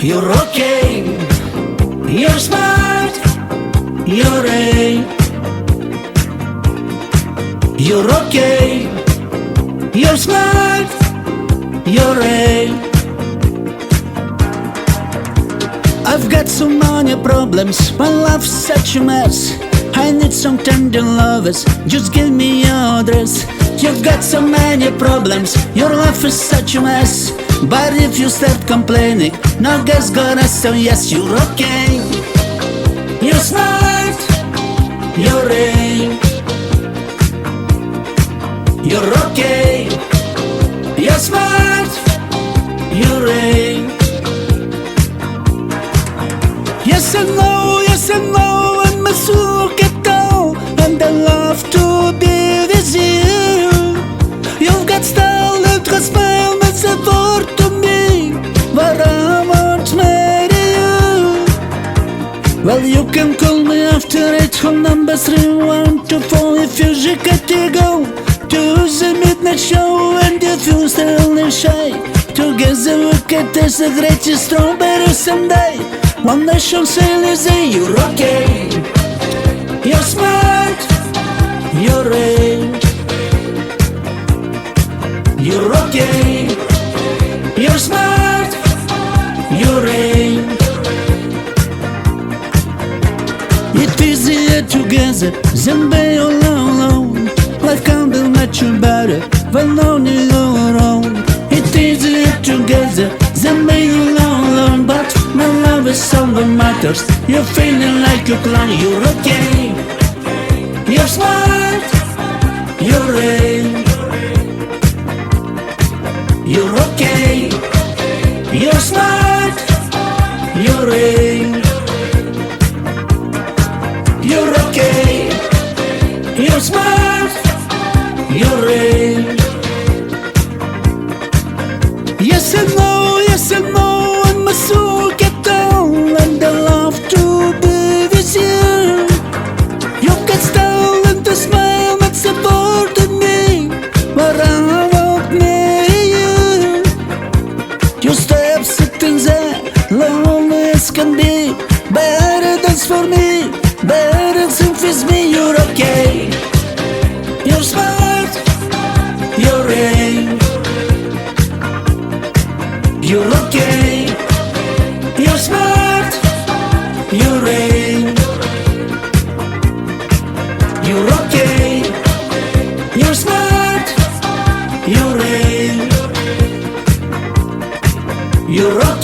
You're okay, you're smart, you're a. You're okay, you're smart, you're a. I've got so many problems, my life's such a mess. I need some tender lovers, just give me your address. You've got so many problems, your life is such a mess. But if you start complaining, no guy's gonna say yes. You're okay, you're smart, you're a. You're okay, you're smart, you're a. Yes I know, I'm a sukato, and I love to be with you. You've got style and smile, that's a word to me, but I won't marry you. Well, you can call me after 8 on number 3124 if you gotta go to the midnight show, and if you're still shy, together we can taste the greatest strawberry someday. One nation sail is a. You're okay, you're smart, you're a. You're okay, you're smart, you're a. It's easier together than be all alone. Life can be much better when only you're alone. It's easier together than being alone, but my love is all that matters. You're feeling like a clown. You're okay, you're smart, you're a. You're okay, you're smart, you're a. You're okay, you're smart, you're a. Yes I know, I'm a sukato, and I love to be with you. You've got style and a smile that's supported me, but I won't marry you. You stay sitting there, lonely as can be. Better dance for me, better sing with me. You're okay, you're smart, you're a. You're okay, you're smart, you're a. You're okay, you're smart, you're a. You're okay.